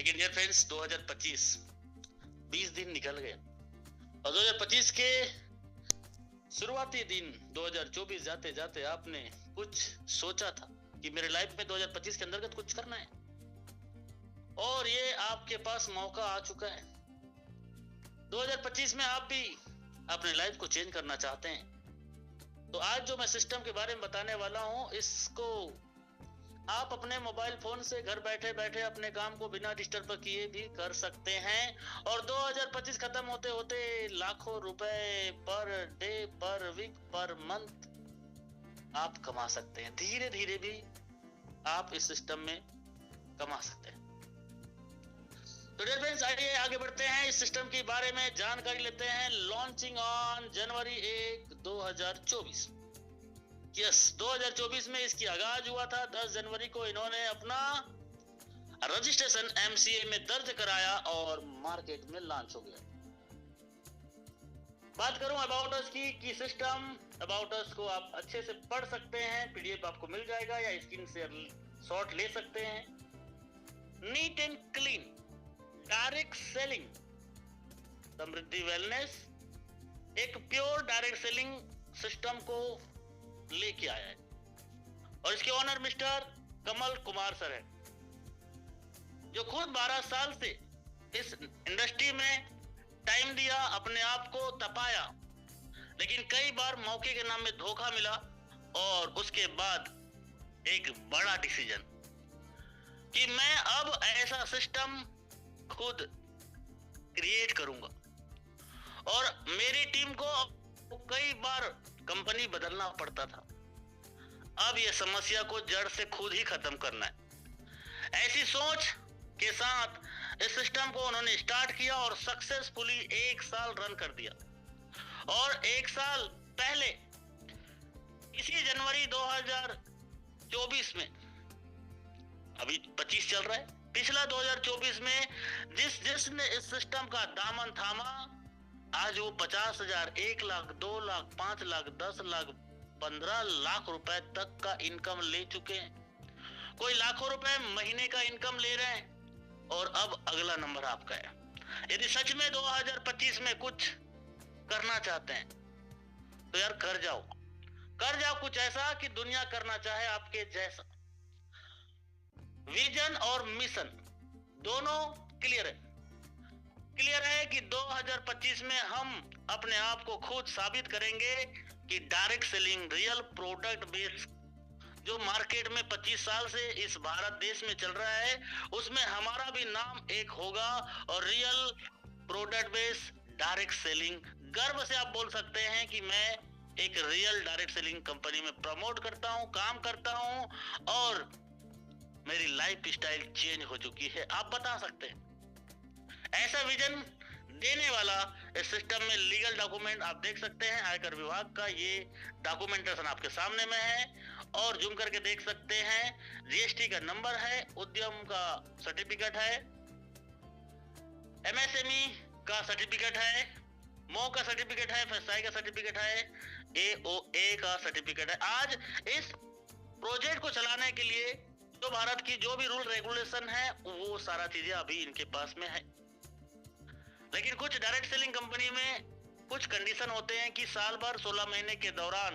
लेकिन dear friends 2025 20 दिन निकल गए और 2025 के शुरुआती दिन 2024 जाते जाते आपने कुछ सोचा था कि मेरे लाइफ में 2025 के अंतर्गत कुछ करना है और ये आपके पास मौका आ चुका है। 2025 में आप भी अपने लाइफ को चेंज करना चाहते हैं तो आज जो मैं सिस्टम के बारे में बताने वाला हूं इसको आप अपने मोबाइल फोन से घर बैठे बैठे अपने काम को बिना डिस्टर्ब किए भी कर सकते हैं और 2025 खत्म होते होते लाखों रुपए पर डे पर वीक पर मंथ आप कमा सकते हैं। धीरे धीरे भी आप इस सिस्टम में कमा सकते हैं। तो डियर फ्रेंड्स आइए आगे बढ़ते हैं, इस सिस्टम के बारे में जानकारी लेते हैं। Launching on January 1 2024। यस 2024 में इसकी आगाज हुआ था। 10 जनवरी को इन्होंने अपना रजिस्ट्रेशन एमसीए में दर्ज कराया और मार्केट में लॉन्च हो गया। बात करूं अबाउट अस की सिस्टम अबाउट अस को आप अच्छे से पढ़ सकते हैं, पीडीएफ आपको मिल जाएगा या स्क्रीन से शॉट ले सकते हैं। Neat and clean direct selling Samriddhi wellness एक प्योर डायरेक्ट सेलिंग सिस्टम को लेके आया है और इसके owner mister Kamal Kumar sir है जो खुद 12 साल से इस इंडस्ट्री में टाइम दिया, अपने आप को तपाया, लेकिन कई बार मौके के नाम में धोखा मिला और उसके बाद एक बड़ा डिसीजन कि मैं अब ऐसा सिस्टम खुद क्रिएट करूंगा और मेरी टीम को कई बार कंपनी बदलना पड़ता था। अब यह समस्या को जड़ से खुद ही खत्म करना है। ऐसी सोच के साथ इस सिस्टम को उन्होंने स्टार्ट किया और सक्सेसफुली 1 साल रन कर दिया। और 1 साल पहले इसी जनवरी 2024 में, अभी 25 चल रहा है, पिछला 2024 में जिसने इस सिस्टम का दामन थामा आज वो 50,000, 1 लाख, 2 लाख, 5 लाख, 10 लाख, 15 लाख रुपए तक का इनकम ले चुके हैं। कोई लाखों रुपए महीने का इनकम ले रहे हैं और अब अगला नंबर आपका है। यदि सच में 2025 में कुछ करना चाहते हैं तो यार कर जाओ कुछ ऐसा कि दुनिया करना चाहे आपके जैसा। विजन और मिशन दोनों क्लियर है कि 2025 में हम अपने आप को खुद साबित करेंगे कि direct selling real product base जो मार्केट में 25 साल से इस भारत देश में चल रहा है उसमें हमारा भी नाम एक होगा और real product base direct selling गर्व से आप बोल सकते हैं कि मैं एक रियल डायरेक्ट सेलिंग कंपनी में प्रमोट करता हूं, काम करता हूं और मेरी लाइफ स्टाइल चेंज हो चुकी है। आप बता सकते हैं। ऐसा विजन देने वाला इस सिस्टम में लीगल डॉक्यूमेंट आप देख सकते हैं। आयकर विभाग का ये डॉक्यूमेंटेशन आपके सामने में है और जूम करके देख सकते हैं। जीएसटी का नंबर है, उद्यम का सर्टिफिकेट है, एमएसएमई का सर्टिफिकेट है, मो का सर्टिफिकेट है, एफएसआई का सर्टिफिकेट है, एओए का सर्टिफिकेट है। आज इस प्रोजेक्ट को चलाने के लिए जो भारत की जो भी रूल रेगुलेशन है वो सारा चीजें अभी इनके पास में है। लेकिन कुछ डायरेक्ट सेलिंग कंपनी में कुछ कंडीशन होते हैं कि साल भर 16 महीने के दौरान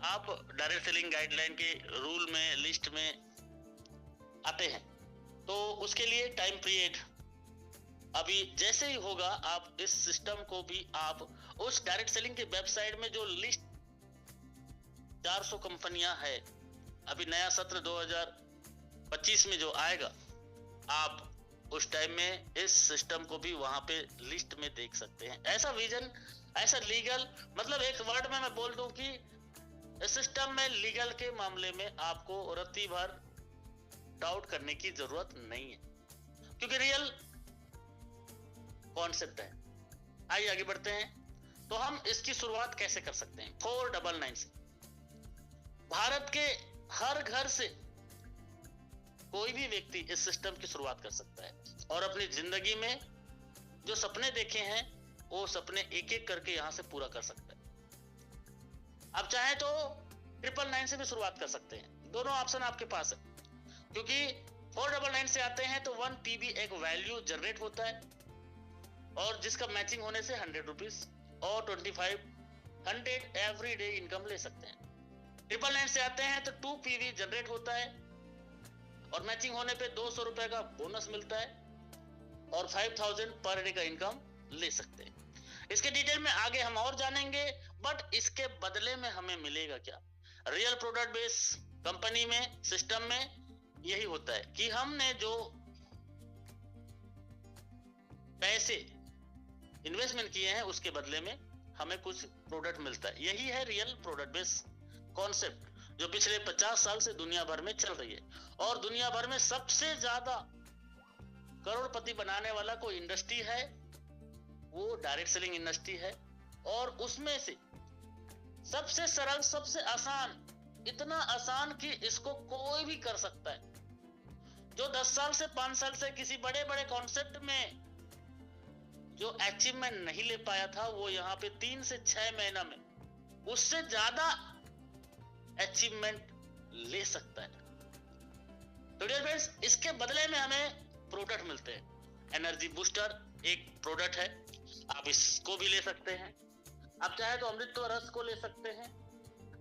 आप डायरेक्ट सेलिंग गाइडलाइन के रूल में लिस्ट में आते हैं तो उसके लिए टाइम पीरियड अभी जैसे ही होगा आप इस सिस्टम को भी आप उस डायरेक्ट सेलिंग के वेबसाइट में जो लिस्ट 400 कंपनियां है, अभी नया सत्र 2025 में जो आएगा आप उस टाइम में इस सिस्टम को भी वहां पे लिस्ट में देख सकते हैं। ऐसा विजन, ऐसा लीगल, मतलब एक वर्ड में मैं बोल दूं कि इस सिस्टम में लीगल के मामले में आपको रत्ती भर डाउट करने की जरूरत नहीं है क्योंकि रियल कॉन्सेप्ट है। आइए आगे बढ़ते हैं। तो हम इसकी शुरुआत कैसे कर सकते हैं? 499 से भारत के हर घर से कोई भी व्यक्ति इस सिस्टम की शुरुआत कर सकता है और अपनी जिंदगी में जो सपने देखे हैं वो सपने एक एक करके यहां से पूरा कर सकता है। आप चाहें तो 999 से भी शुरुआत कर सकते हैं। दोनों ऑप्शन आपके पास है क्योंकि 499 से आते हैं तो 1 PV एक वैल्यू जनरेट होता है और जिसका मैचिंग होने से 100 रुपीज और 2500 एवरी डे इनकम ले सकते हैं। 999 से आते हैं तो 2 PV जनरेट होता है और मैचिंग होने पे 200 रुपए का बोनस मिलता है और 5000 पर डे का इनकम ले सकते हैं। इसके डिटेल में आगे हम और जानेंगे, बट इसके बदले में हमें मिलेगा क्या? रियल प्रोडक्ट बेस कंपनी में, सिस्टम में यही होता है कि हमने जो पैसे इन्वेस्टमेंट किए हैं उसके बदले में हमें कुछ प्रोडक्ट मिलता है। यही है रियल प्रोडक्ट बेस कॉन्सेप्ट जो पिछले 50 साल से दुनिया भर में चल रही है। और दुनिया भर में सबसे ज्यादा करोड़पति बनाने वाला कोई इंडस्ट्री है वो डायरेक्ट सेलिंग इंडस्ट्री है। और उसमें से सबसे सरल, सबसे आसान, इतना आसान कि इसको कोई भी कर सकता है। जो 10 साल से 5 साल से किसी बड़े बड़े कॉन्सेप्ट में जो अचीवमेंट नहीं ले पाया था वो यहाँ पे 3 से 6 महीना में उससे ज्यादा अचीवमेंट ले सकता है। तो डियर फ्रेंड्स, इसके बदले में हमें प्रोडक्ट मिलते हैं। एनर्जी बूस्टर एक प्रोडक्ट है, आप इसको भी ले सकते हैं। आप चाहे तो अमृतत्व रस को ले सकते हैं,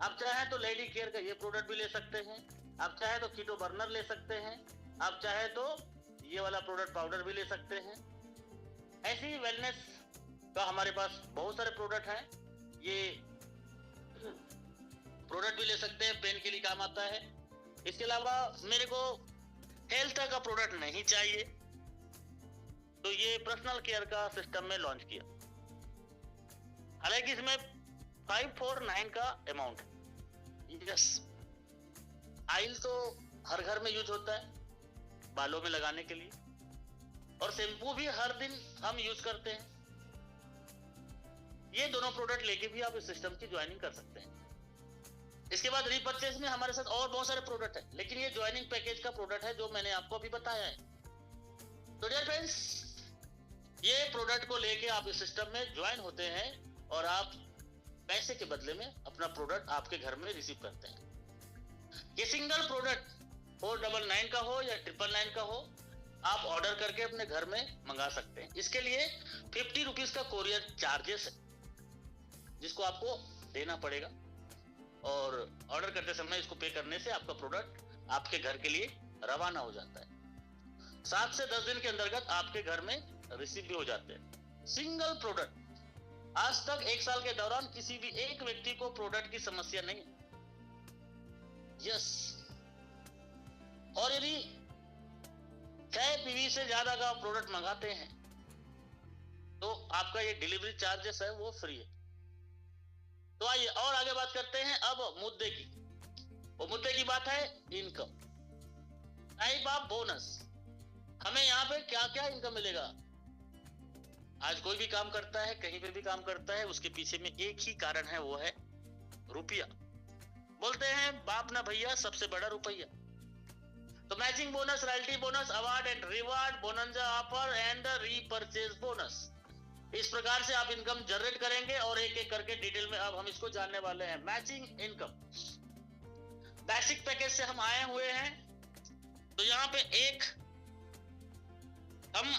आप चाहे तो लेडी केयर का ये प्रोडक्ट भी ले सकते हैं, आप चाहे तो कीटो बर्नर ले सकते हैं, आप चाहे तो ये वाला प्रोडक्ट पाउडर भी ले सकते हैं। ऐसे ही वेलनेस का हमारे पास बहुत सारे प्रोडक्ट हैं। ये प्रोडक्ट भी ले सकते हैं, पेन के लिए काम आता है। इसके अलावा मेरे को हेल्थ का प्रोडक्ट नहीं चाहिए तो ये पर्सनल केयर का सिस्टम में लॉन्च किया। हालांकि इसमें 549 का अमाउंट है। यस, ऑयल तो हर घर में यूज होता है बालों में लगाने के लिए, और शैम्पू भी हर दिन हम यूज करते हैं। ये दोनों प्रोडक्ट लेके भी आप इस सिस्टम की ज्वाइनिंग कर सकते हैं। इसके बाद रीपर्चेज में हमारे साथ और बहुत सारे प्रोडक्ट है, लेकिन ये ज्वाइनिंग पैकेज का प्रोडक्ट है जो मैंने आपको अभी बताया है। तो डियर फ्रेंड्स, ये प्रोडक्ट को लेके आप इस सिस्टम में ज्वाइन होते हैं और आप पैसे के बदले में अपना प्रोडक्ट आपके घर में रिसीव करते हैं। ये सिंगल प्रोडक्ट 499 का हो या 999 का हो, आप ऑर्डर करके अपने घर में मंगा सकते हैं। इसके लिए 50 रुपीज का कोरियर चार्जेस है जिसको आपको देना पड़ेगा, और ऑर्डर करते समय इसको पे करने से आपका प्रोडक्ट आपके घर के लिए रवाना हो जाता है। 7 से 10 दिन के अंतर्गत आपके घर में रिसीव भी हो जाते हैं। सिंगल प्रोडक्ट, आज तक 1 साल के दौरान किसी भी एक व्यक्ति को प्रोडक्ट की समस्या नहीं है। यस, और यदि 6 PV से ज्यादा का प्रोडक्ट मंगाते हैं तो आपका ये डिलीवरी चार्जेस है वो फ्री है। तो आइए और आगे बात करते हैं अब मुद्दे की। वो मुद्दे की बात है इनकम, टाइप ऑफ बोनस। हमें यहाँ पे क्या क्या इनकम मिलेगा? आज कोई भी काम करता है, कहीं पे भी काम करता है, उसके पीछे में एक ही कारण है, वो है रुपया। बोलते हैं बाप ना भैया, सबसे बड़ा रुपया। तो matching bonus, royalty bonus, award and reward, bonanza offer and repurchase bonus, इस प्रकार से आप इनकम जनरेट करेंगे और एक एक करके डिटेल में अब हम इसको जानने वाले हैं। मैचिंग इनकम, बेसिक पैकेज से हम आए हुए हैं। तो यहाँ पे एक हम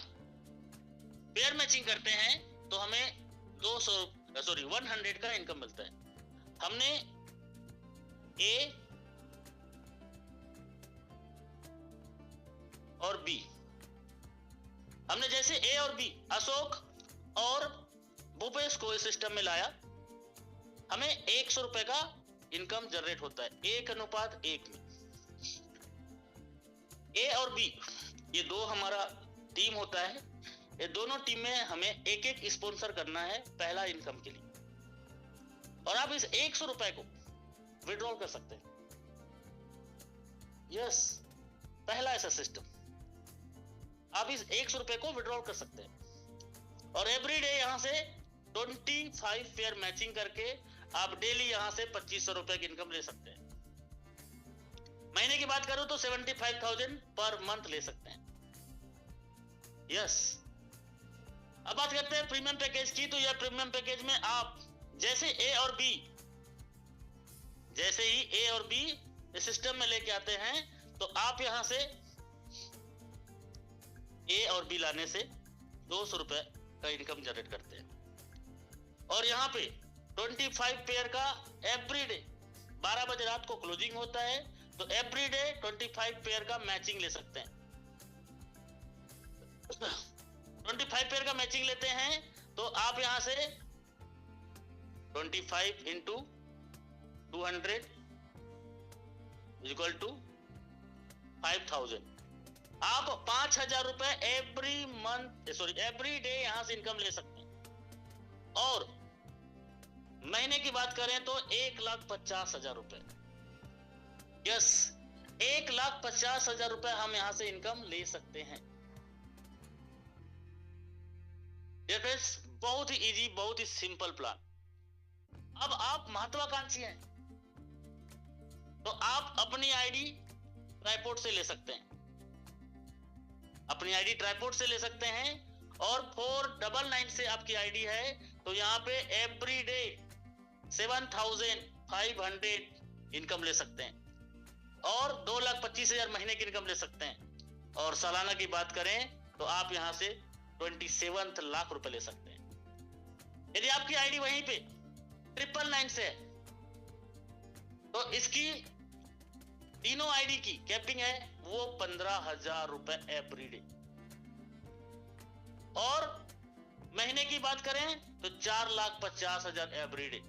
पेयर मैचिंग करते हैं तो हमें 100 का इनकम मिलता है। हमने ए और बी, हमने जैसे ए और बी, अशोक और भूपेश को इस सिस्टम में लाया, हमें 100 रुपए का इनकम जनरेट होता है 1:1 में। ए और बी ये दो हमारा टीम होता है। ये दोनों टीम में हमें एक एक स्पॉन्सर करना है पहला इनकम के लिए, और आप इस 100 रुपए को विड्रॉल कर सकते हैं। यस, पहला ऐसा सिस्टम, आप इस 100 रुपए को विड्रॉल कर सकते हैं और एवरी डे यहां से 25 पेयर मैचिंग करके आप डेली यहां से 2500 रुपए की इनकम ले सकते हैं। महीने की बात करूं तो 75,000 पर मंथ ले सकते हैं। यस, अब बात करते हैं प्रीमियम पैकेज की। तो यह प्रीमियम पैकेज में आप जैसे ए और बी, जैसे ही ए और बी इस सिस्टम में लेके आते हैं तो आप यहां से ए और बी लाने से 200 रुपए का इनकम जनरेट करते हैं। और यहाँ पे 25 पेयर का एवरीडे 12 बजे रात को क्लोजिंग होता है, तो एवरीडे 25 पेयर का मैचिंग ले सकते हैं। 25 पेयर का मैचिंग लेते हैं तो आप यहां से 25 इंटू 200 इक्वल टू 5000। आप 5000 रुपए एवरी डे यहां से इनकम ले सकते हैं। और महीने की बात करें तो 1,50,000 रुपए, यस 1,50,000 रुपए हम यहां से इनकम ले सकते हैं। फ्रेंड्स, बहुत ही इजी, बहुत ही सिंपल प्लान। अब आप महत्वाकांक्षी हैं तो आप अपनी आईडी ट्राइपॉड से ले सकते हैं, अपनी आईडी ट्राइपॉड से ले सकते हैं। और 499 से आपकी आईडी है तो यहाँ पे एवरी डे 7,500 इनकम ले सकते हैं और 2,25,000 महीने की इनकम ले सकते हैं। और सालाना की बात करें तो आप यहां से 27 लाख रुपए ले सकते हैं। यदि आपकी आईडी वहीं पे 999 से है तो इसकी तीनों आईडी की कैपिंग है वो 15,000 रुपए एवरी डे। और महीने की बात करें तो 4,50,000 एवरी डे।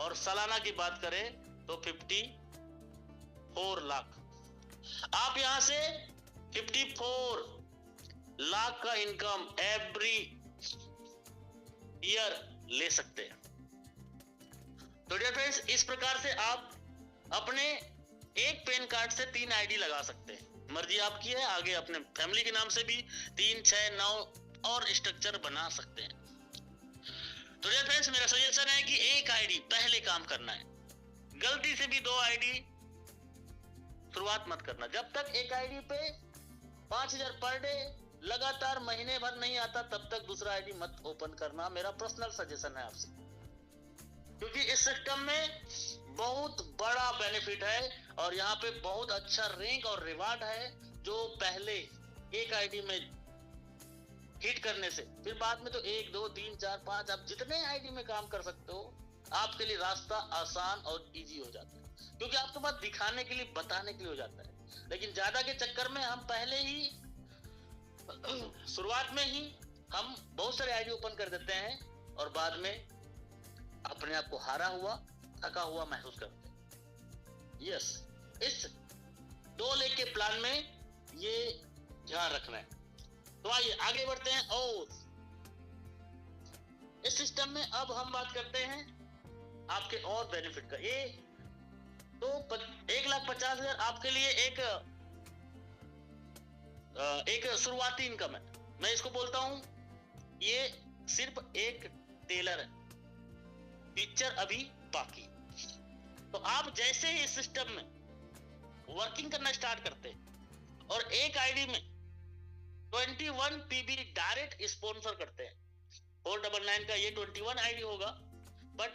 और सालाना की बात करें तो 54 लाख। आप यहां से 54 लाख का इनकम एवरी ईयर ले सकते हैं। तो डियर फ्रेंड्स, इस प्रकार से आप अपने एक पैन कार्ड से 3 आईडी लगा सकते हैं। मर्जी आपकी है, आगे अपने फैमिली के नाम से भी 3, 6, 9 और स्ट्रक्चर बना सकते हैं। तो डियर फ्रेंड्स, मेरा सजेशन है कि एक आईडी पहले काम करना है, गलती से भी 2 आईडी शुरुआत मत करना। जब तक एक आईडी पे 5,000 पर डे लगातार महीने भर नहीं आता तब तक दूसरा आईडी मत ओपन करना, मेरा पर्सनल सजेशन है आपसे। क्योंकि इस सिस्टम में बहुत बड़ा बेनिफिट है और यहाँ पे बहुत अच्छा रैंक और रिवार्ड है, जो पहले एक आईडी में हिट करने से फिर बाद में तो 1, 2, 3, 4, 5 आप जितने आईडी में काम कर सकते हो, आपके लिए रास्ता आसान और इजी हो जाता है। क्योंकि आपके पास दिखाने के लिए, बताने के लिए हो जाता है। लेकिन ज्यादा के चक्कर में हम पहले ही शुरुआत में ही हम बहुत सारे आईडी ओपन कर देते हैं और बाद में अपने आप को हारा हुआ, थका हुआ महसूस करते हैं। यस, इस 2 लेग के प्लान में ये ध्यान रखना है। तो आइए आगे बढ़ते हैं। और इस सिस्टम में अब हम बात करते हैं आपके और बेनिफिट का। ये तो 1,50,000 आपके लिए एक शुरुआती इनकम है। मैं इसको बोलता हूं ये सिर्फ एक टेलर है, पिक्चर अभी बाकी। तो आप जैसे ही इस सिस्टम में वर्किंग करना स्टार्ट करते हैं और एक आईडी में 21 पीबी डायरेक्ट स्पॉन्सर करते हैं, 499 का ये 21 आईडी होगा, बट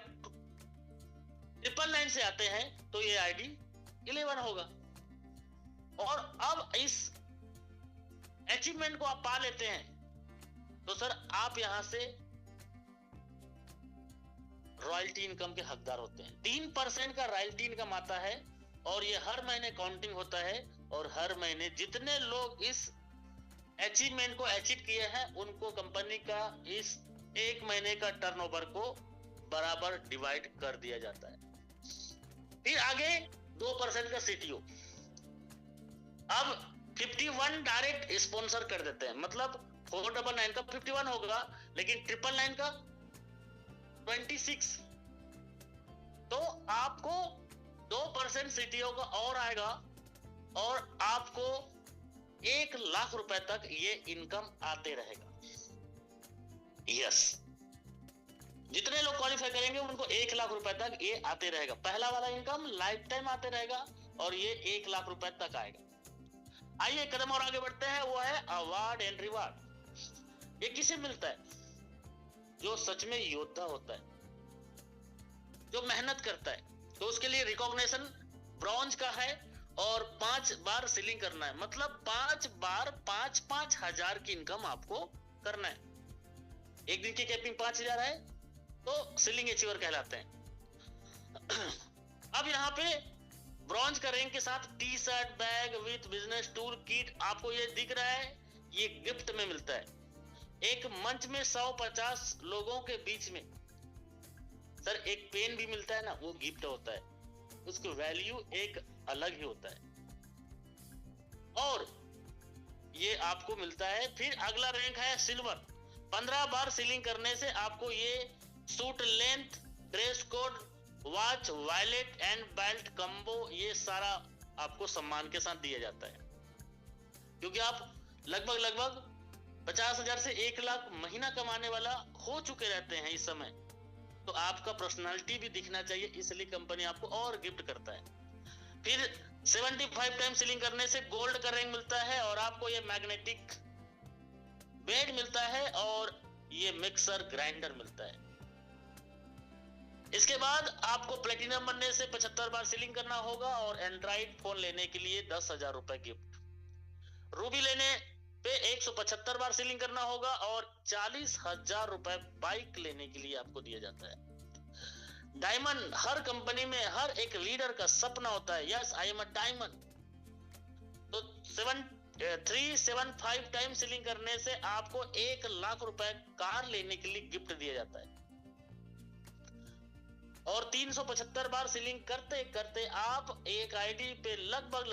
999 से आते हैं तो ये आईडी 11 होगा। और अब इस अचीवमेंट को आप पा लेते हैं तो सर आप यहां से रॉयल्टी इनकम के हकदार होते हैं। 3% का रॉयल्टी इनकम आता है और ये हर महीने काउंटिंग होता है और हर महीने जितने लोग इस अचीवमेंट को अचीव किए हैं उनको कंपनी का इस एक महीने का टर्नओवर को बराबर डिवाइड कर दिया जाता है। फिर आगे 2% का सीटीओ। अब 51 डायरेक्ट स्पॉन्सर कर देते हैं, मतलब 499 का 51 होगा लेकिन 999 का 26। तो आपको 2% सीटीओ का और आएगा और आपको 1 लाख रुपए तक ये इनकम आते रहेगा। यस, जितने लोग क्वालिफाई करेंगे उनको 1 लाख रुपए तक ये आते रहेगा। पहला वाला इनकम लाइफ टाइम आते रहेगा और ये 1 लाख रुपए तक आएगा। आइए कदम और आगे बढ़ते हैं, वो है अवार्ड एंड रिवार्ड। ये किसे मिलता है? जो सच में योद्धा होता है, जो मेहनत करता है, तो उसके लिए रिकॉग्निशन ब्रॉन्ज का है और 5 बार सीलिंग करना है, मतलब 5 बार 5,000 की इनकम आपको करना है। एक दिन की कैपिंग 5,000 है तो सीलिंग अचीवर कहलाते हैं। अब यहाँ पे ब्रॉन्ज का रैंक के साथ T shirt, bag with business tool kit आपको ये दिख रहा है, ये गिफ्ट में मिलता है। एक मंच में 150 लोगों के बीच में सर एक पेन भी मिलता है ना, वो गिफ्ट होता है, उसका वैल्यू एक अलग ही होता है और ये आपको मिलता है। फिर अगला रैंक है सिल्वर। 15 बार सीलिंग करने से आपको ये suit length, dress code, watch, wallet and belt combo, ये सारा आपको सम्मान के साथ दिया जाता है। क्योंकि आप लगभग 50,000 से 1 लाख महीना कमाने वाला हो चुके रहते हैं इस समय, तो आपका पर्सनालिटी भी दिखना चाहिए, इसलिए कंपनी आपको और गिफ्ट करता है। फिर 75 टाइम सीलिंग करने से गोल्ड का रैंक मिलता है और आपको ये मैग्नेटिक बेड मिलता है और ये मिक्सर ग्राइंडर मिलता है। इसके बाद आपको प्लेटिनम बनने से 75 बार सीलिंग करना होगा और एंड्रॉइड फोन लेने के लिए 10,000 रुपए गिफ्ट। रूबी लेने पे 175 बार सीलिंग करना होगा और 40,000 रुपए बाइक लेने के लिए आपको दिया जाता है। डायमंड हर कंपनी में हर एक लीडर का सपना होता है, yes I am a diamond. तो 375 टाइम सीलिंग करने से आपको 1 लाख रुपए कार लेने के लिए गिफ्ट दिया जाता है और 375 बार सीलिंग करते करते आप एक आईडी पे लगभग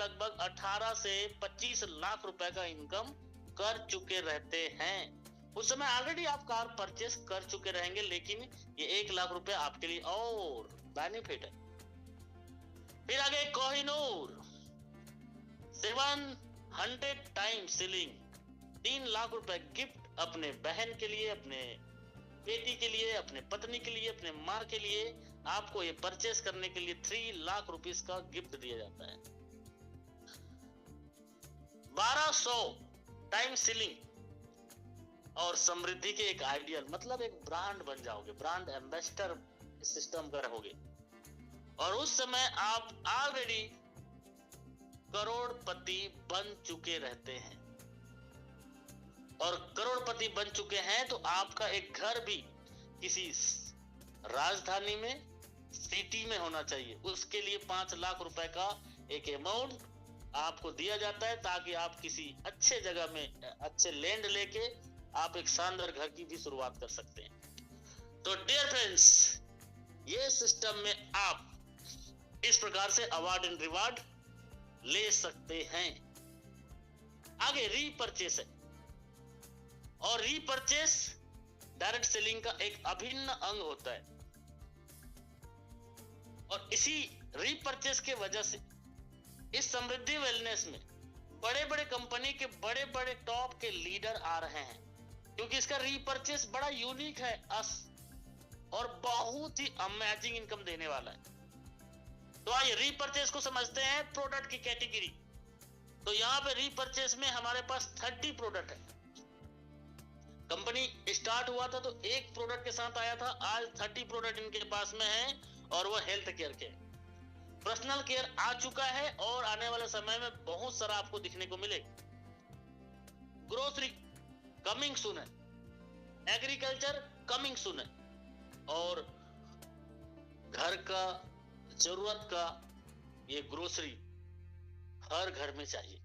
18 से 25 लाख रुपए का इनकम कर चुके रहते हैं। उस समय ऑलरेडी आप कार परचेस कर चुके रहेंगे, लेकिन ये 1 लाख रुपए आपके लिए और बेनिफिट है। फिर आगे कोहिनूर 700 टाइम सीलिंग, 3 लाख रुपए गिफ्ट अपने बहन के लिए, अपने बेटी के लिए, अपने पत्नी के लिए, अपने माँ के लिए। आपको ये परचेस करने के लिए 3 लाख रुपीस का गिफ्ट दिया जाता है। 1200 टाइम सीलिंग और समृद्धि के एक आइडियल, मतलब एक ब्रांड बन जाओगे, ब्रांड एम्बेसडर सिस्टम का रहोगे और उस समय आप ऑलरेडी करोड़पति बन चुके रहते हैं। और करोड़पति बन चुके हैं तो आपका एक घर भी किसी राजधानी में, सिटी में होना चाहिए। उसके लिए 5 लाख रुपए का एक अमाउंट आपको दिया जाता है ताकि आप किसी अच्छे जगह में अच्छे लैंड लेके आप एक शानदार घर की भी शुरुआत कर सकते हैं। तो डियर फ्रेंड्स, ये सिस्टम में आप इस प्रकार से अवार्ड एंड रिवार्ड ले सकते हैं। आगे रीपरचेस है और रीपरचेस डायरेक्ट सेलिंग का एक अभिन्न अंग होता है और इसी रीपरचेस के वजह से इस समृद्धि वेलनेस में बड़े बड़े कंपनी के बड़े बड़े टॉप के लीडर आ रहे हैं, क्योंकि इसका रीपरचेस बड़ा यूनिक है और बहुत ही अमेजिंग इनकम देने वाला है। तो आइए रीपरचेस को समझते हैं, प्रोडक्ट की कैटेगरी। तो यहाँ पे रीपरचेस में हमारे पास 30 प्रोडक्ट है। कंपनी स्टार्ट हुआ था तो एक प्रोडक्ट के साथ आया था, आज 30 प्रोडक्ट इनके पास में है और वो हेल्थ केयर के। पर्सनल केयर आ चुका है और आने वाले समय में बहुत सारा आपको दिखने को मिलेगा। ग्रोसरी कमिंग सून है, एग्रीकल्चर कमिंग सून है और घर का जरूरत का ये ग्रोसरी हर घर में चाहिए।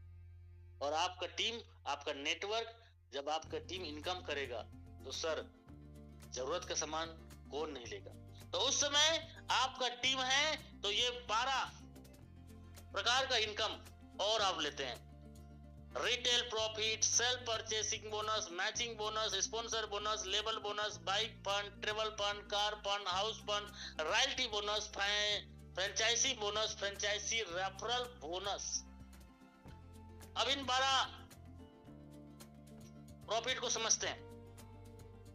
और आपका टीम, आपका नेटवर्क, जब आपका टीम इनकम करेगा तो सर जरूरत का सामान कौन नहीं लेगा। तो उस समय आपका टीम है तो ये 12 प्रकार का इनकम और आप लेते हैं। Retail profit, self purchasing bonus, matching bonus, sponsor bonus, लेबल bonus, bike fund, travel fund, car fund, house fund, royalty bonus, franchisee bonus, franchisee referral bonus. अब इन 12 प्रॉफिट को समझते हैं।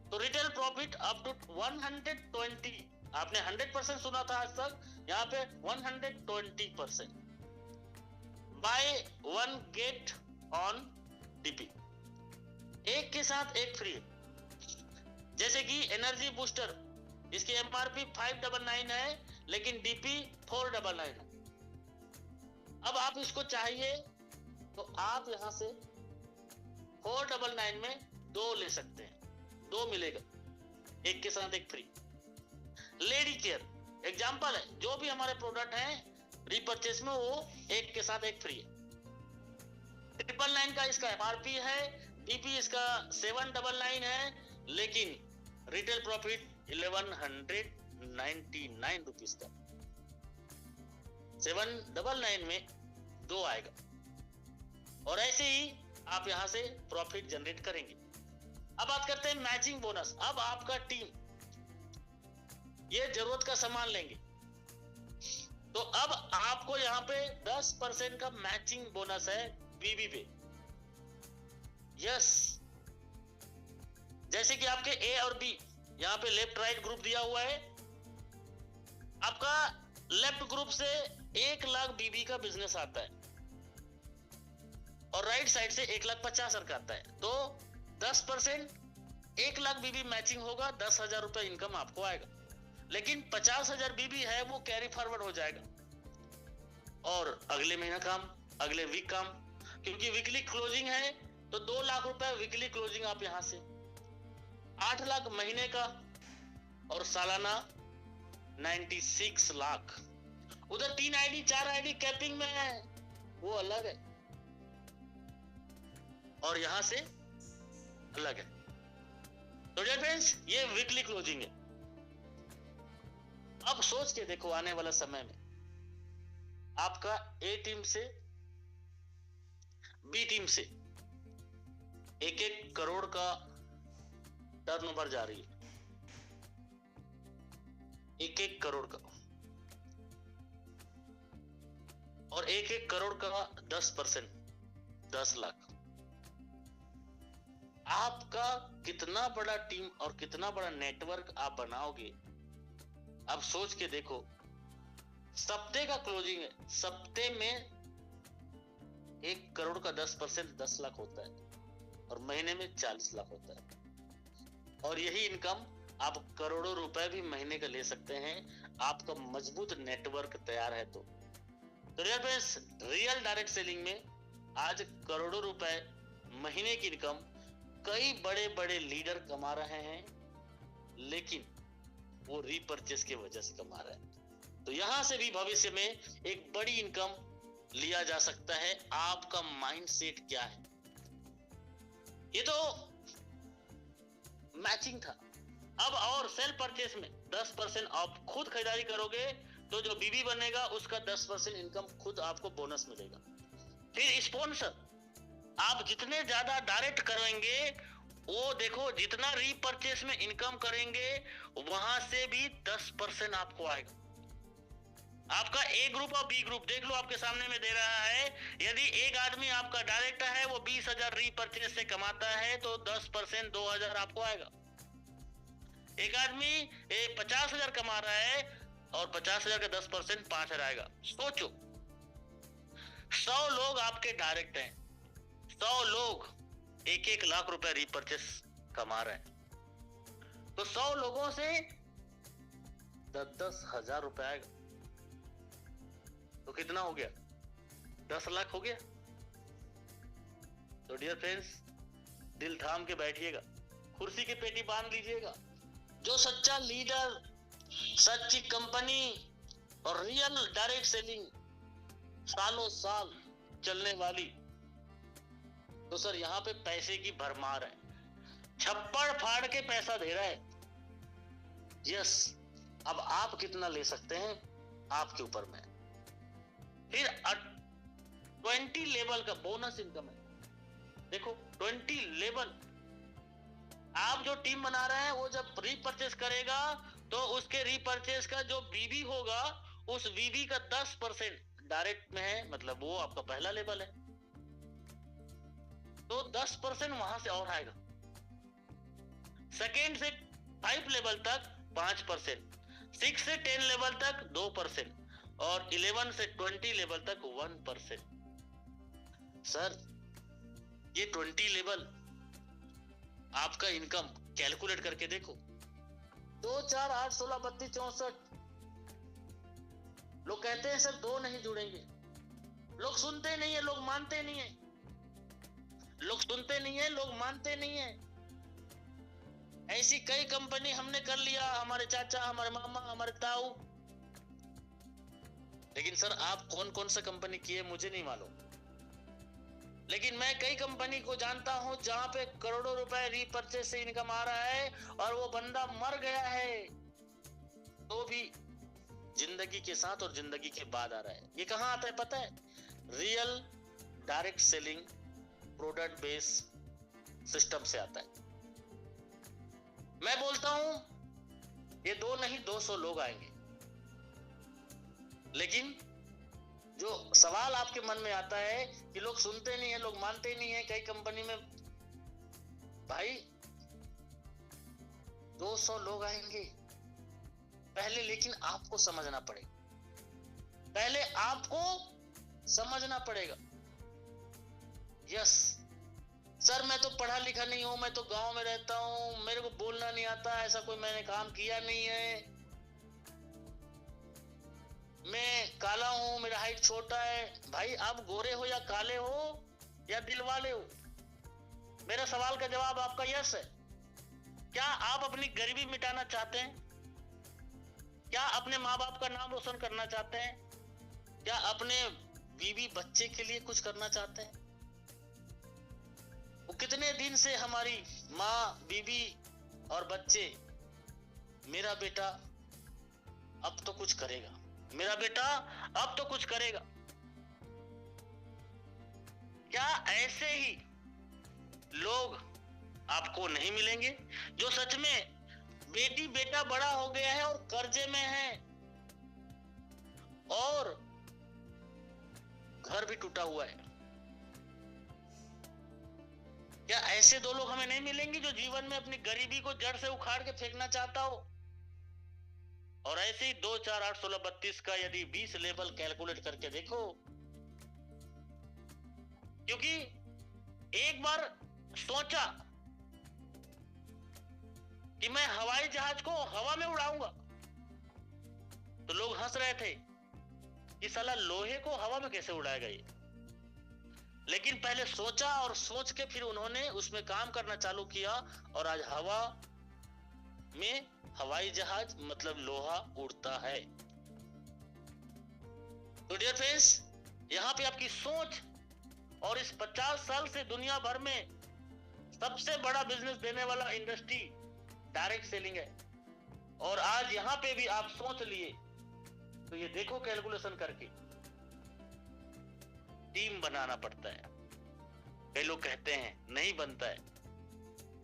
तो रिटेल प्रॉफिट अप टू 120, आपने 100% सुना था आज तक, यहाँ पे 120%। बाय 1 गेट ऑन डीपी, एक के साथ एक फ्री। जैसे कि एनर्जी बूस्टर, इसकी एमआरपी 599 है लेकिन डीपी 499 है। अब आप इसको चाहिए तो आप यहां से 499 में 2 ले सकते हैं, 2 मिलेगा, एक के साथ एक फ्री। लेडी केयर एग्जांपल है, जो भी हमारे प्रोडक्ट हैं रीपर्चेस में वो एक के साथ एक फ्री है। 999 का इसका एमआरपी है, डीपी इसका 799 है, लेकिन रिटेल प्रॉफिट 1199 रुपीज का। 799 में 2 आएगा और ऐसे ही आप यहां से प्रॉफिट जनरेट करेंगे। अब बात करते हैं मैचिंग बोनस। अब आपका टीम ये जरूरत का सामान लेंगे तो अब आपको यहां पे 10% का मैचिंग बोनस है बीबी पे। यस, जैसे कि आपके ए और बी यहां पे लेफ्ट राइट ग्रुप दिया हुआ है, आपका लेफ्ट ग्रुप से 1 लाख बीबी का बिजनेस आता है और राइट साइड से 1,50,000 का आता है, तो 10% 1 लाख बीबी मैचिंग होगा, 10,000 रुपए इनकम आपको आएगा। लेकिन 50,000 बीबी है वो कैरी फॉरवर्ड हो जाएगा और अगले महीना काम, अगले वीक काम, क्योंकि वीकली क्लोजिंग है तो 2 लाख रुपए वीकली क्लोजिंग आप यहां से, 8 लाख महीने का और सालाना 96 लाख। उधर 3 आईडी 4 आईडी कैपिंग में है वो अलग है और यहां से अलग है। तो डियर फ्रेंड्स ये वीकली क्लोजिंग है। अब सोच के देखो आने वाला समय में आपका ए टीम से बी टीम से 1-1 करोड़ का टर्नओवर जा रही है, 1-1 करोड़ का, और 1-1 करोड़ का 10% 10 लाख। आपका कितना बड़ा टीम और कितना बड़ा नेटवर्क आप बनाओगे। अब सोच के देखो, सप्ते का क्लोजिंग है, सप्ते में 1 करोड़ का 10% 10 लाख होता है और महीने में 40 लाख होता है, और यही इनकम आप करोड़ों रुपए भी महीने का ले सकते हैं, आपका मजबूत नेटवर्क तैयार है तो। रियल डायरेक्ट सेलिंग में आज करोड़ों रुपए महीने की इनकम कई बड़े बड़े लीडर कमा रहे हैं, लेकिन वो रीपर्चेस की वजह से कमा रहे हैं। तो यहां से भी भविष्य में एक बड़ी इनकम लिया जा सकता है। आपका माइंडसेट क्या है? ये तो मैचिंग था। अब और सेल परचेस में 10% आप खुद खरीदारी करोगे तो जो बीबी बनेगा उसका 10% इनकम खुद आपको बोनस मिलेगा। फिर स्पॉन्सर, आप जितने ज्यादा डायरेक्ट करेंगे वो देखो, जितना रीपर्चेस में इनकम करेंगे वहां से भी 10% आपको आएगा। आपका ए ग्रुप और बी ग्रुप देख लो, आपके सामने में दे रहा है। यदि एक आदमी आपका डायरेक्ट है, वो 20,000 रीपर्चेस से कमाता है तो 10% 2,000 आपको आएगा। एक आदमी 50,000 कमा रहा है और 50,000 का 10% 5,000 आएगा। सोचो, 100 लोग आपके डायरेक्ट हैं, 100 लोग 1-1 लाख रुपए रीपर्चेस कमा रहे हैं, तो 100 लोगों से 10-10 हजार रुपए आएगा, तो कितना हो गया? 10 लाख हो गया। तो डियर फ्रेंड्स, दिल थाम के बैठिएगा, कुर्सी की पेटी बांध लीजिएगा। जो सच्चा लीडर, सच्ची कंपनी और रियल डायरेक्ट सेलिंग सालों साल चलने वाली, तो सर यहां पे पैसे की भरमार है, छप्पड़ फाड़ के पैसा दे रहा है। यस, अब आप कितना ले सकते हैं आपके ऊपर में। फिर 20 लेवल का बोनस इनकम है। देखो 20 लेवल, आप जो टीम बना रहे हैं वो जब रीपर्चेस करेगा तो उसके रीपर्चेस का जो बीबी होगा उस बीबी का 10% डायरेक्ट में है, मतलब वो आपका पहला लेवल है, तो 10% वहां से और आएगा। सेकेंड से 5 लेवल तक 5%, 6 से 10 लेवल तक 2% और 11 से 20 लेवल तक 1%। सर ये 20 लेवल आपका इनकम कैलकुलेट करके देखो, 2, 4, 8, 16, 32, 64। लोग कहते हैं सर 2 नहीं जुड़ेंगे, लोग सुनते नहीं है, लोग मानते नहीं है, लोग सुनते नहीं है, लोग मानते नहीं है। ऐसी कई कंपनी हमने कर लिया, हमारे चाचा, हमारे मामा, हमारे ताऊ। लेकिन सर आप कौन कौन सा कंपनी की है मुझे नहीं मालूम, लेकिन मैं कई कंपनी को जानता हूं जहां पे करोड़ों रुपए रीपर्चेज से इनकम आ रहा है और वो बंदा मर गया है तो भी जिंदगी के साथ और जिंदगी के बाद आ रहा है। ये कहां आता है पता है? Real direct selling product base system से आता है। मैं बोलता हूं ये 2 नहीं 200 लोग आएंगे, लेकिन जो सवाल आपके मन में आता है कि लोग सुनते नहीं है, लोग मानते नहीं है, कई कंपनी में भाई 200 लोग आएंगे पहले, लेकिन आपको समझना पड़ेगा, पहले आपको समझना पड़ेगा। यस सर मैं तो पढ़ा लिखा नहीं हूं, मैं तो गांव में रहता हूं, मेरे को बोलना नहीं आता, ऐसा कोई मैंने काम किया नहीं है, मैं काला हूं, मेरा हाइट छोटा है। भाई आप गोरे हो या काले हो या दिल वाले हो, मेरा सवाल का जवाब आपका यस है। क्या आप अपनी गरीबी मिटाना चाहते हैं? क्या अपने माँ बाप का नाम रोशन करना चाहते हैं? क्या अपने बीवी बच्चे के लिए कुछ करना चाहते हैं? वो कितने दिन से हमारी माँ, बीवी और बच्चे, मेरा बेटा अब तो कुछ करेगा, मेरा बेटा अब तो कुछ करेगा। क्या ऐसे ही लोग आपको नहीं मिलेंगे जो सच में बेटी बेटा बड़ा हो गया है और कर्जे में है और घर भी टूटा हुआ है? क्या ऐसे 2 लोग हमें नहीं मिलेंगे जो जीवन में अपनी गरीबी को जड़ से उखाड़ के फेंकना चाहता हो? और ऐसे ही 2 4 8 16 32 का यदि 20 लेवल कैलकुलेट करके देखो, क्योंकि एक बार सोचा कि मैं हवाई जहाज को हवा में उड़ाऊंगा तो लोग हंस रहे थे कि साला लोहे को हवा में कैसे उड़ाएगा ये। लेकिन पहले सोचा और सोच के फिर उन्होंने उसमें काम करना चालू किया और आज हवा में हवाई जहाज मतलब लोहा उड़ता है। तो डियर फ्रेंड्स, यहां पे आपकी सोच और इस 50 साल से दुनिया भर में सबसे बड़ा बिजनेस देने वाला इंडस्ट्री डायरेक्ट सेलिंग है। और आज यहां पे भी आप सोच लिए तो ये देखो कैलकुलेशन करके टीम बनाना पड़ता है। कई लोग कहते हैं नहीं बनता है,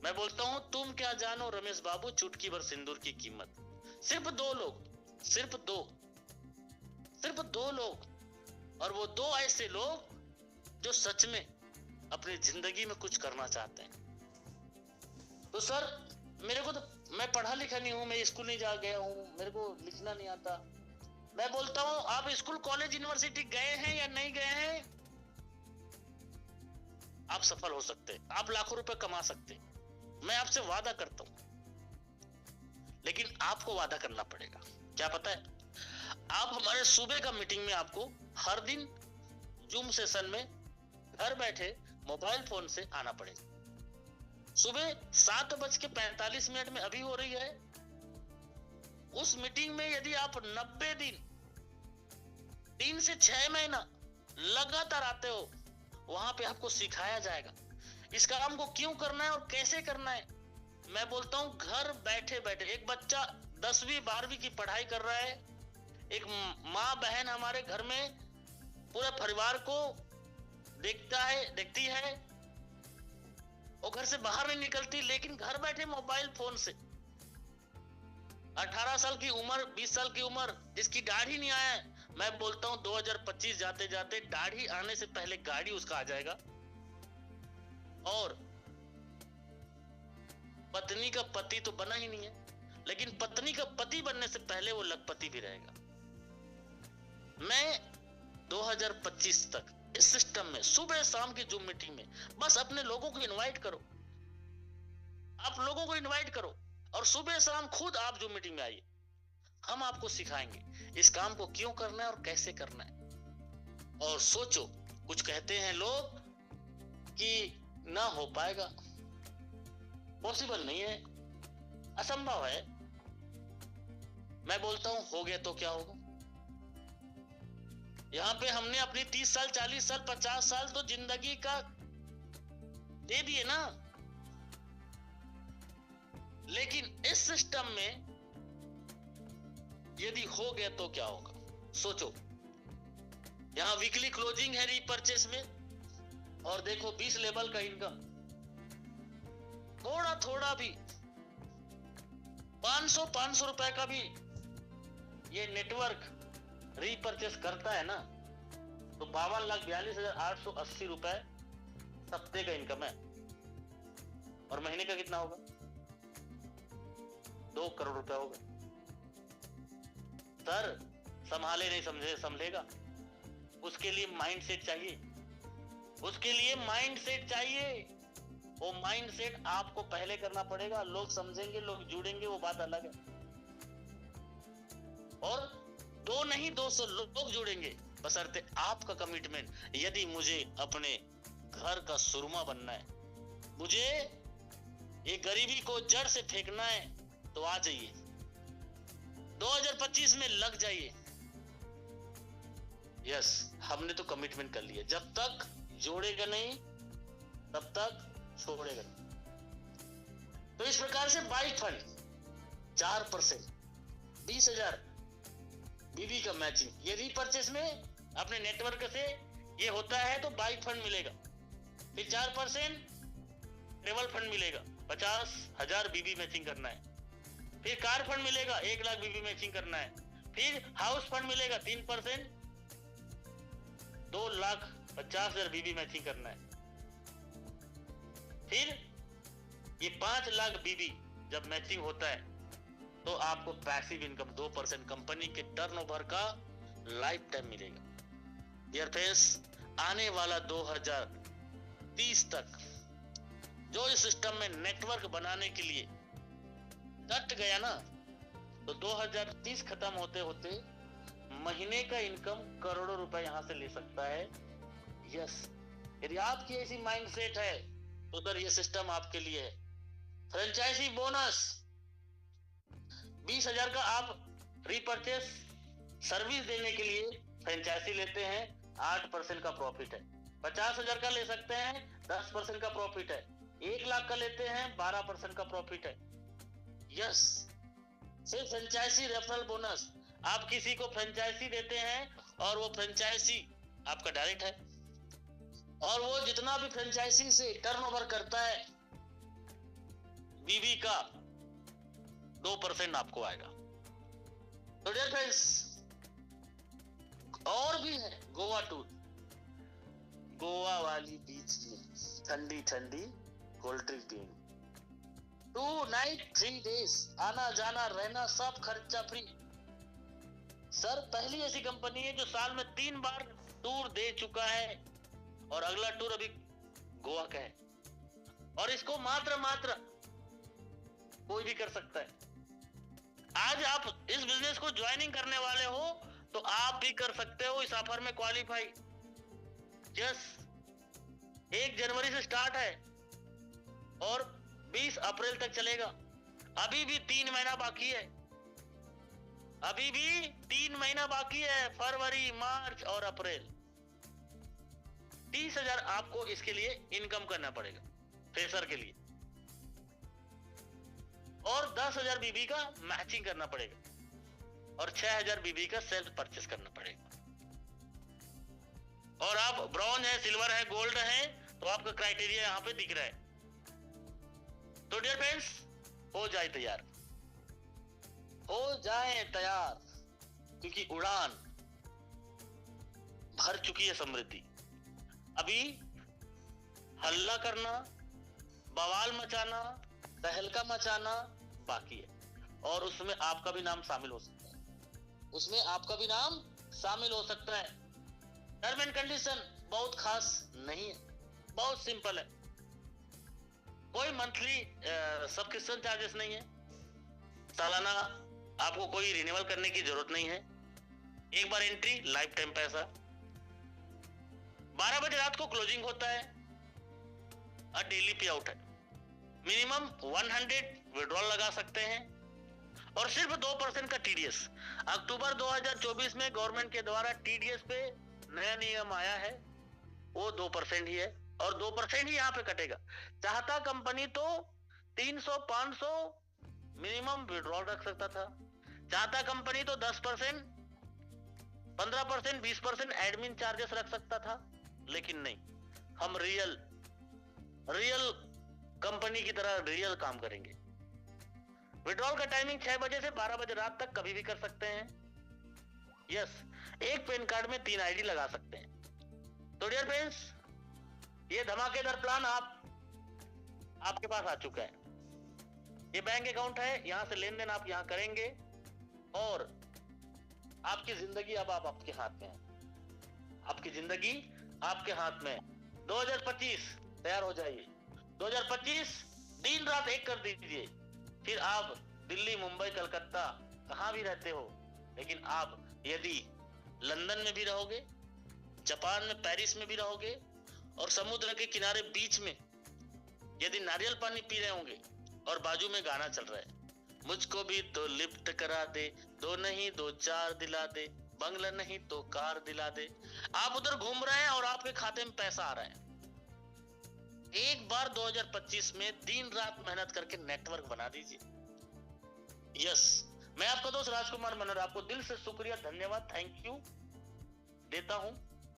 मैं बोलता हूं तुम क्या जानो रमेश बाबू चुटकी भर सिंदूर की कीमत। सिर्फ 2 लोग, सिर्फ 2 लोग, और वो 2 ऐसे लोग जो सच में अपनी जिंदगी में कुछ करना चाहते हैं। तो सर मैं पढ़ा लिखा नहीं हूं, मैं स्कूल नहीं जा गया हूं, मेरे को लिखना नहीं आता। मैं बोलता हूं आप स्कूल कॉलेज यूनिवर्सिटी गए हैं या नहीं गए हैं, आप सफल हो सकते, आप लाखों रुपए कमा सकते, मैं आपसे वादा करता हूं। लेकिन आपको वादा करना पड़ेगा। क्या पता है, आप हमारे सूबे का मीटिंग में आपको हर दिन जूम सेशन में घर बैठे मोबाइल फोन से आना पड़ेगा। सुबह 7:45 में अभी हो रही है। उस मीटिंग में यदि आप 90 दिन 3 से 6 महीना लगातार आते हो, वहां पे आपको सिखाया जाएगा इस काम को क्यों करना है और कैसे करना है। मैं बोलता हूं घर बैठे बैठे एक बच्चा 10वीं 12वीं की पढ़ाई कर रहा है, एक माँ बहन हमारे घर में पूरे परिवार को देखती है, वो घर से बाहर नहीं निकलती, लेकिन घर बैठे मोबाइल फोन से 18 साल की उम्र, 20 साल की उम्र, जिसकी दाढ़ी नहीं आया है, मैं बोलता हूं 2025 जाते जाते दाढ़ी आने से पहले गाड़ी उसका आ जाएगा। और पत्नी का पति तो बना ही नहीं है, लेकिन पत्नी का पति बनने से पहले वो लखपति भी रहेगा। मैं 2025 तक इस सिस्टम में सुबह शाम की जूम मीटिंग में बस अपने लोगों को इनवाइट करो, आप लोगों को इनवाइट करो और सुबह शाम खुद आप जूम मीटिंग में आइए। हम आपको सिखाएंगे इस काम को क्यों करना है और कैसे करना है। और सोचो, कुछ कहते हैं लोग कि ना हो पाएगा, पॉसिबल नहीं है, असंभव है। मैं बोलता हूं हो गया तो क्या होगा। यहां पे हमने अपनी 30 साल 40 साल 50 साल तो जिंदगी का दे दिए ना, लेकिन इस सिस्टम में यदि हो गया तो क्या होगा। सोचो, यहां वीकली क्लोजिंग है रीपरचेस में, और देखो 20 लेवल का इनकम, थोड़ा थोड़ा भी 500 रुपए का भी ये नेटवर्क रीपरचेस करता है ना, तो 52,42,880 रुपए हफ्ते का इनकम है। और महीने का कितना होगा? 2 करोड़ रुपए होगा। सर संभाले नहीं समझे संभलेगा, उसके लिए माइंडसेट चाहिए, उसके लिए माइंडसेट चाहिए। वो माइंडसेट आपको पहले करना पड़ेगा। लोग समझेंगे, लोग जुड़ेंगे, वो बात अलग है। और 2 नहीं 200 लोग जुड़ेंगे, बशर्ते आपका कमिटमेंट। यदि मुझे अपने घर का सुरमा बनना है, मुझे ये गरीबी को जड़ से फेंकना है, तो आ जाइए 2025 में लग जाइए। यस, हमने तो कमिटमेंट कर लिया, जब तक जोड़ेगा नहीं तब तक छोड़ेगा नहीं। तो इस प्रकार से बाइक फंड 4%, 20,000 बीबी का मैचिंग, ये रीपरचेस में अपने नेटवर्क से ये होता है तो बाइक फंड मिलेगा। फिर 4% ट्रेवल फंड मिलेगा, 50,000 बीबी मैचिंग करना है। फिर कार फंड मिलेगा, 1 लाख बीबी मैचिंग करना है। फिर हाउस फंड मिलेगा 3%, 2,50,000 बीबी मैचिंग करना है। फिर ये 5 लाख बीबी जब मैचिंग होता है तो आपको पैसिव इनकम 2% कंपनी के टर्नओवर का लाइफ टाइम मिलेगा। डियर फ्रेंड्स, आने वाला 2030 तक जो इस सिस्टम में नेटवर्क बनाने के लिए डट गया ना, तो 2030 खत्म होते होते महीने का इनकम करोड़ों रुपए यहां से ले सकता है। यस, यदि आपकी ऐसी माइंडसेट है तो उधर ये सिस्टम आपके लिए है। फ्रेंचाइजी बोनस 20,000 का आप रीपरचेस सर्विस देने के लिए फ्रेंचाइजी लेते हैं, 8% का प्रॉफिट है। 50,000 का ले सकते हैं, 10% का प्रॉफिट है। 1 लाख का लेते हैं, 12% का प्रॉफिट है। यस, सिर्फ फ्रेंचाइजी रेफरल बोनस। आप किसी को फ्रेंचाइजी देते हैं और वो फ्रेंचाइजी आपका डायरेक्ट है, और वो जितना भी फ्रेंचाइजी से टर्नओवर करता है बीबी का 2% आपको आएगा। तो डियर फ्रेंड्स, और भी है गोवा टूर, गोवा वाली बीच में ठंडी ठंडी कोल्ड ड्रिंक पीएंगे, 2 नाइट 3 डेज, आना जाना रहना सब खर्चा फ्री। सर पहली ऐसी कंपनी है जो साल में 3 बार टूर दे चुका है, और अगला टूर अभी गोवा का है, और इसको मात्र कोई भी कर सकता है। आज आप इस बिजनेस को ज्वाइनिंग करने वाले हो तो आप भी कर सकते हो इस ऑफर में क्वालिफाई। यस, 1 जनवरी से स्टार्ट है और 20 अप्रैल तक चलेगा। अभी भी 3 महीना बाकी है, अभी भी 3 महीना बाकी है, फरवरी मार्च और अप्रैल। 30,000 आपको इसके लिए इनकम करना पड़ेगा फ्रेशर के लिए, और 10,000 बीबी का मैचिंग करना पड़ेगा, और 6,000 बीबी का सेल्फ परचेस करना पड़ेगा। और आप ब्रॉन्ज है, सिल्वर है, गोल्ड है, तो आपका क्राइटेरिया यहां पे दिख रहा है। तो डियर फ्रेंड्स, हो जाए तैयार, हो जाए तैयार, क्योंकि उड़ान भर चुकी है समृद्धि। अभी हल्ला करना, बवाल मचाना, तहलका मचाना बाकी है, और उसमें आपका भी नाम शामिल हो सकता है, उसमें आपका भी नाम शामिल हो सकता है। टर्म एंड कंडीशन बहुत खास नहीं है, बहुत सिंपल है। कोई मंथली सब्सक्रिप्शन चार्जेस नहीं है, सालाना आपको कोई रिन्यूअल करने की जरूरत नहीं है, एक बार एंट्री लाइफ टाइम पैसा। 12 बजे रात को क्लोजिंग होता है, डेली पे आउट है। मिनिमम 100 विड्रॉल लगा सकते हैं और सिर्फ 2% का टीडीएस। अक्टूबर 2024 में गवर्नमेंट के द्वारा टीडीएस पे नया नियम आया है, वो 2% ही है और 2% ही यहाँ पे कटेगा। चाहता कंपनी तो 300-500 मिनिमम विड्रॉल रख सकता था, चाहता कंपनी तो 10%, 15%, 20% एडमिन चार्जेस रख सकता था, लेकिन नहीं, हम रियल कंपनी की तरह रियल काम करेंगे। विड्रॉल का टाइमिंग 6 बजे से 12 बजे रात तक कभी भी कर सकते हैं। यस, एक पैन कार्ड में 3 आईडी लगा सकते हैं। तो डियर फ्रेंड्स, ये धमाकेदार प्लान आपके पास आ चुका है। ये बैंक अकाउंट है, यहां से लेन देन आप यहां करेंगे और आपकी जिंदगी अब आपके हाथ में है। आपकी जिंदगी आपके हाथ में। 2025 तैयार हो जाइए। 2025 दिन रात एक कर दीजिए। फिर आप दिल्ली, मुंबई, कलकत्ता कहां भी रहते हो, लेकिन आप यदि लंदन में भी रहोगे, जापान में, पेरिस में भी रहोगे और समुद्र के किनारे बीच में यदि नारियल पानी पी रहे होंगे और बाजू में गाना चल रहा है, मुझको भी तो लिफ्ट करा दे, 2 नहीं 2 4 दिला दे, बंगला नहीं तो कार दिला दे। आप उधर घूम रहे हैं और आपके खाते में पैसा आ रहा है। एक बार 2025 में दिन रात मेहनत करके नेटवर्क बना दीजिए। यस, मैं आपका दोस्त राजकुमार मनोहर आपको दिल से शुक्रिया, धन्यवाद, थैंक यू देता हूं।